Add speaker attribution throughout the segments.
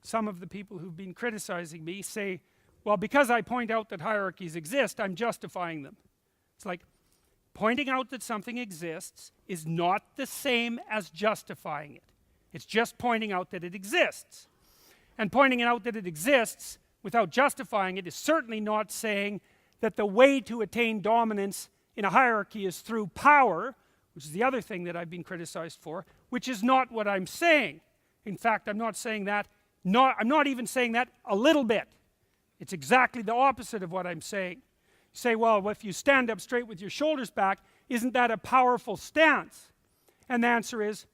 Speaker 1: some of the people who've been criticizing me say, well, because I point out that hierarchies exist, I'm justifying them. It's like, pointing out that something exists is not the same as justifying it. It's just pointing out that it exists. And pointing out that it exists without justifying it is certainly not saying that the way to attain dominance in a hierarchy is through power, which is the other thing that I've been criticized for, which is not what I'm saying. In fact, I'm not saying that, I'm not even saying that a little bit. It's exactly the opposite of what I'm saying. You say, well, if you stand up straight with your shoulders back, isn't that a powerful stance? And the answer is,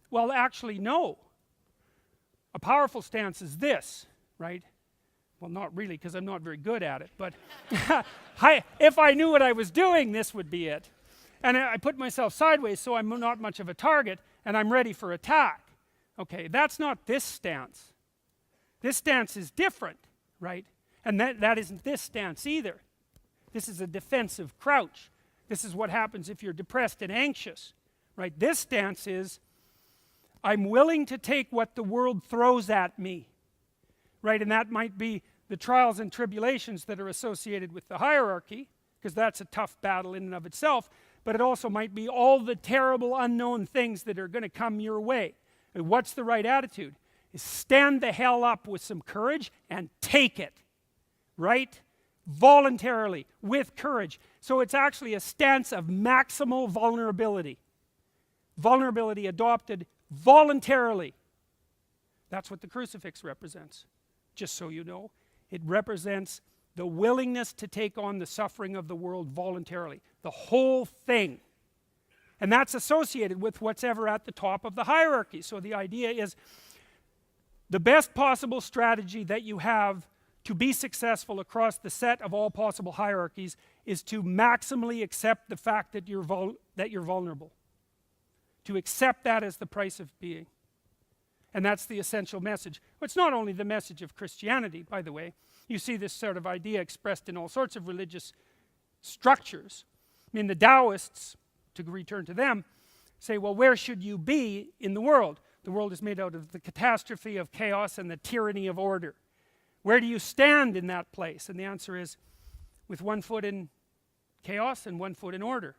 Speaker 1: well, actually, no. A powerful stance is this, right? Well, not really, because I'm not very good at it, but if I knew what I was doing, this would be it. And I put myself sideways so I'm not much of a target, and I'm ready for attack. Okay, that's not this stance. This stance is different, right? And that isn't this stance either. This is a defensive crouch. This is what happens if you're depressed and anxious, right? This stance is, I'm willing to take what the world throws at me, right? And that might be the trials and tribulations that are associated with the hierarchy, because that's a tough battle in and of itself, but it also might be all the terrible unknown things that are going to come your way. And what's the right attitude? Is stand the hell up with some courage and take it, right? Voluntarily, with courage. So it's actually a stance of maximal vulnerability. Vulnerability adopted voluntarily. That's what the crucifix represents, just so you know. It represents the willingness to take on the suffering of the world voluntarily. The whole thing. And that's associated with what's ever at the top of the hierarchy. So the idea is the best possible strategy that you have to be successful across the set of all possible hierarchies is to maximally accept the fact that you're vulnerable. To accept that as the price of being. And that's the essential message. It's not only the message of Christianity, by the way. You see this sort of idea expressed in all sorts of religious structures. I mean, the Taoists, to return to them, say, well, where should you be in the world? The world is made out of the catastrophe of chaos and the tyranny of order. Where do you stand in that place? And the answer is, with one foot in chaos and one foot in order.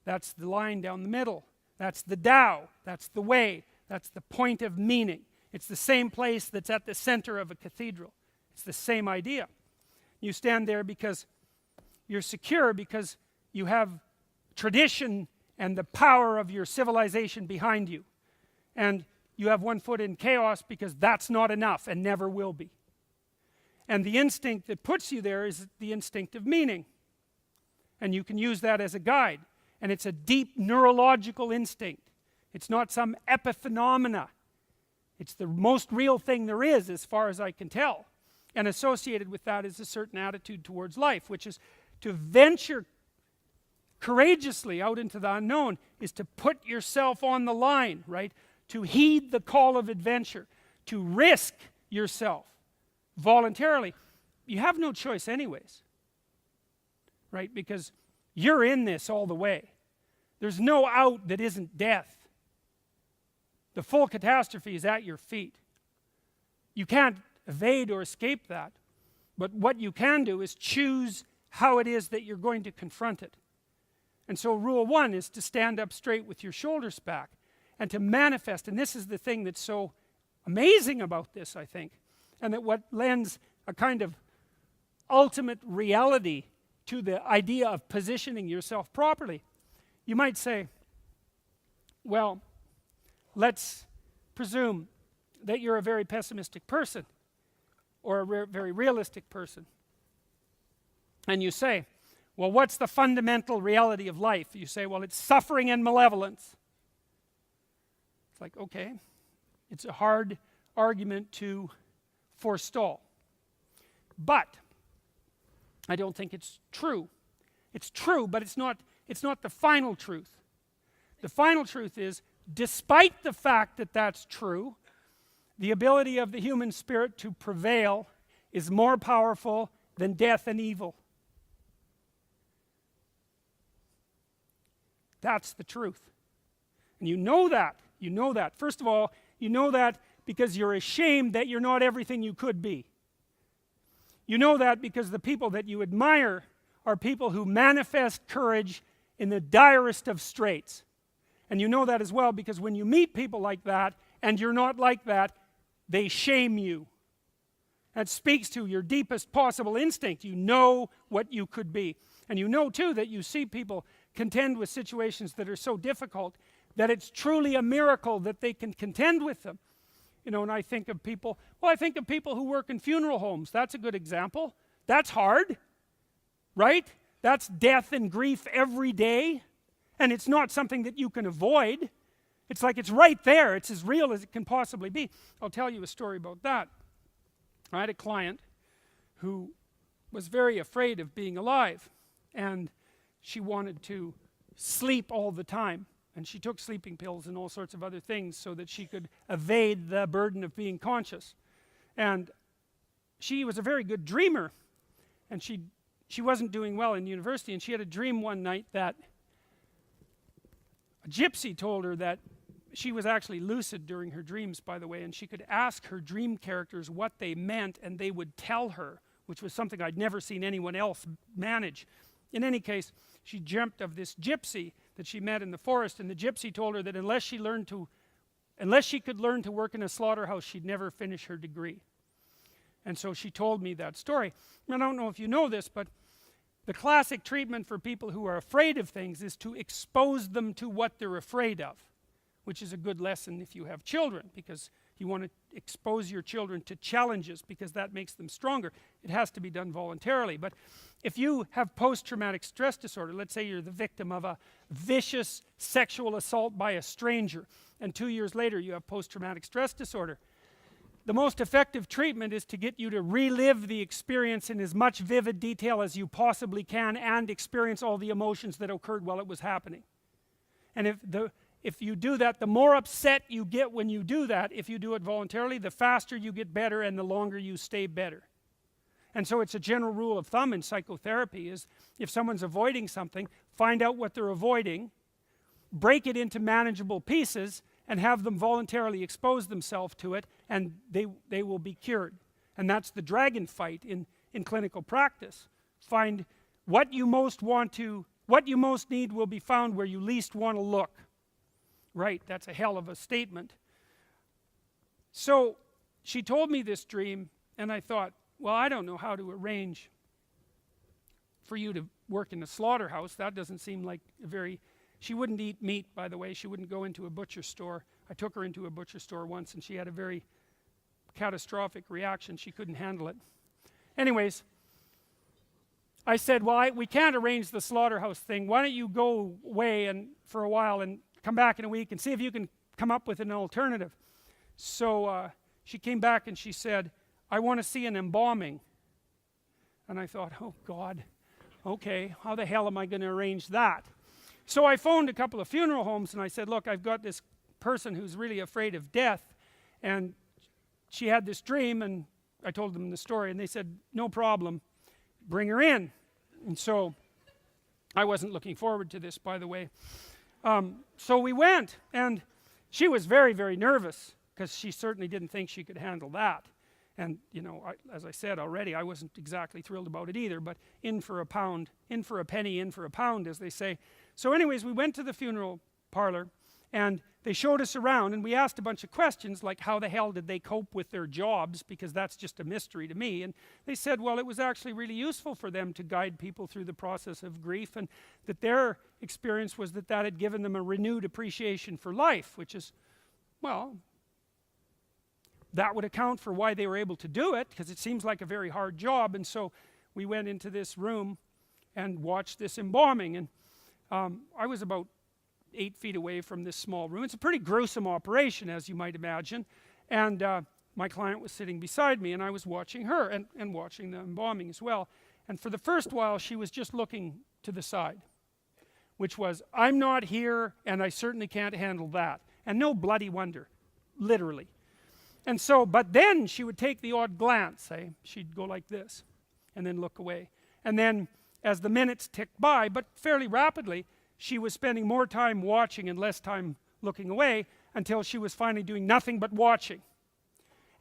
Speaker 1: That's the line down the middle. That's the Tao. That's the way. That's the point of meaning. It's the same place that's at the center of a cathedral. It's the same idea. You stand there because you're secure, because you have tradition and the power of your civilization behind you. And you have one foot in chaos because that's not enough and never will be. And the instinct that puts you there is the instinct of meaning. And you can use that as a guide. And it's a deep neurological instinct. It's not some epiphenomena. It's the most real thing there is, as far as I can tell. And associated with that is a certain attitude towards life, which is to venture courageously out into the unknown, is to put yourself on the line, right? To heed the call of adventure, to risk yourself voluntarily. You have no choice anyways, right? Because you're in this all the way. There's no out that isn't death. The full catastrophe is at your feet. You can't evade or escape that. But what you can do is choose how it is that you're going to confront it. And so rule one is to stand up straight with your shoulders back and to manifest. And this is the thing that's so amazing about this, I think. And that what lends a kind of ultimate reality to the idea of positioning yourself properly. You might say, well, let's presume that you're a very pessimistic person or a very realistic person. And you say, well, what's the fundamental reality of life? You say, well, it's suffering and malevolence. It's like, okay, it's a hard argument to forestall. But I don't think it's true. It's true, but it's not the final truth. The final truth is, despite the fact that that's true, the ability of the human spirit to prevail is more powerful than death and evil. That's the truth. And you know that. You know that. First of all, you know that because you're ashamed that you're not everything you could be. You know that because the people that you admire are people who manifest courage in the direst of straits. And you know that as well because when you meet people like that and you're not like that, they shame you. That speaks to your deepest possible instinct. You know what you could be. And you know too that you see people contend with situations that are so difficult that it's truly a miracle that they can contend with them. You know, and I think of people, well, I think of people who work in funeral homes. That's a good example. That's hard, right? That's death and grief every day. And it's not something that you can avoid. It's like it's right there. It's as real as it can possibly be. I'll tell you a story about that. I had a client who was very afraid of being alive. And she wanted to sleep all the time. And she took sleeping pills and all sorts of other things so that she could evade the burden of being conscious. And she was a very good dreamer. And she wasn't doing well in university. And she had a dream one night that a gypsy told her that she was actually lucid during her dreams, by the way. And she could ask her dream characters what they meant and they would tell her, which was something I'd never seen anyone else manage. In any case, she dreamt of this gypsy that she met in the forest, and the gypsy told her that unless she could learn to work in a slaughterhouse, she'd never finish her degree. And so she told me that story. I don't know if you know this, but the classic treatment for people who are afraid of things is to expose them to what they're afraid of, which is a good lesson if you have children, because you want to expose your children to challenges because that makes them stronger. It has to be done voluntarily. But if you have post-traumatic stress disorder, let's say you're the victim of a vicious sexual assault by a stranger, and 2 years later you have post-traumatic stress disorder, the most effective treatment is to get you to relive the experience in as much vivid detail as you possibly can and experience all the emotions that occurred while it was happening. And if you do that, the more upset you get when you do that, if you do it voluntarily, the faster you get better and the longer you stay better. And so it's a general rule of thumb in psychotherapy is if someone's avoiding something, find out what they're avoiding, break it into manageable pieces, and have them voluntarily expose themselves to it, and they will be cured. And that's the dragon fight in clinical practice. Find what you most need will be found where you least want to look. Right, that's a hell of a statement. So she told me this dream, and I thought, well, I don't know how to arrange for you to work in a slaughterhouse. That doesn't seem like a very... She wouldn't eat meat, by the way. She wouldn't go into a butcher store. I took her into a butcher store once, and she had a very catastrophic reaction. She couldn't handle it. Anyways, I said, well, we can't arrange the slaughterhouse thing. Why don't you go away for a while and come back in a week and see if you can come up with an alternative. So she came back and she said, I want to see an embalming. And I thought, oh God, okay, how the hell am I going to arrange that? So I phoned a couple of funeral homes and I said, look, I've got this person who's really afraid of death, and she had this dream, and I told them the story, and they said, no problem, bring her in. And so I wasn't looking forward to this, by the way. So we went, and she was very, very nervous because she certainly didn't think she could handle that. And, you know, as I said already, I wasn't exactly thrilled about it either, but in for a pound, in for a penny, in for a pound, as they say. So anyways, we went to the funeral parlor, and they showed us around, and we asked a bunch of questions, like how the hell did they cope with their jobs, because that's just a mystery to me. And they said, well, it was actually really useful for them to guide people through the process of grief, and that their experience was that had given them a renewed appreciation for life, which is, well, that would account for why they were able to do it, because it seems like a very hard job. And so we went into this room and watched this embalming, and I was about 8 feet away from this small room. It's a pretty gruesome operation, as you might imagine, and my client was sitting beside me, and I was watching her and watching the embalming as well. And for the first while, she was just looking to the side, which was, I'm not here, and I certainly can't handle that. And no bloody wonder, literally. And so, but then she would take the odd glance, she'd go like this, and then look away. And then, as the minutes ticked by, but fairly rapidly, she was spending more time watching and less time looking away, until she was finally doing nothing but watching.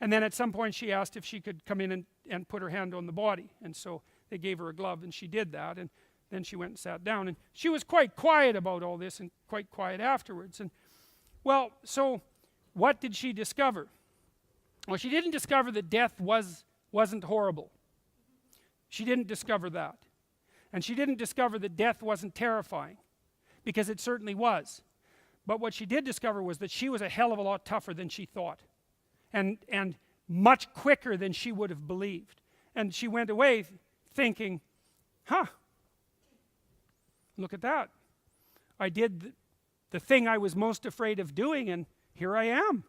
Speaker 1: And then at some point she asked if she could come in and put her hand on the body. And so they gave her a glove and she did that. And then she went and sat down. And she was quite quiet about all this and quite quiet afterwards. And well, so what did she discover? Well, she didn't discover that death wasn't horrible. She didn't discover that. And she didn't discover that death wasn't terrifying, because it certainly was. But what she did discover was that she was a hell of a lot tougher than she thought, and much quicker than she would have believed. And she went away thinking, huh, look at that. I did the thing I was most afraid of doing, and here I am.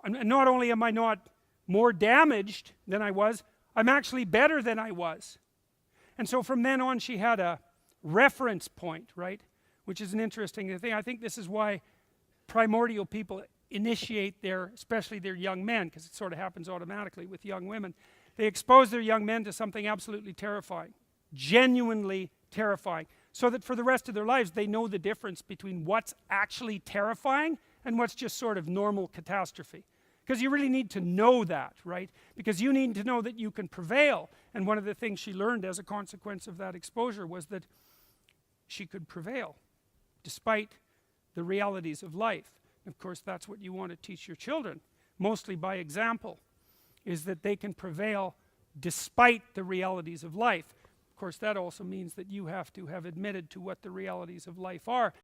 Speaker 1: And not only am I not more damaged than I was, I'm actually better than I was. And so from then on she had a reference point, right? Which is an interesting thing. I think this is why primordial people initiate especially their young men, because it sort of happens automatically with young women. They expose their young men to something absolutely terrifying, genuinely terrifying, so that for the rest of their lives they know the difference between what's actually terrifying and what's just sort of normal catastrophe. Because you really need to know that, right? Because you need to know that you can prevail. And one of the things she learned as a consequence of that exposure was that she could prevail despite the realities of life. Of course, that's what you want to teach your children, mostly by example, is that they can prevail despite the realities of life. Of course, that also means that you have to have admitted to what the realities of life are.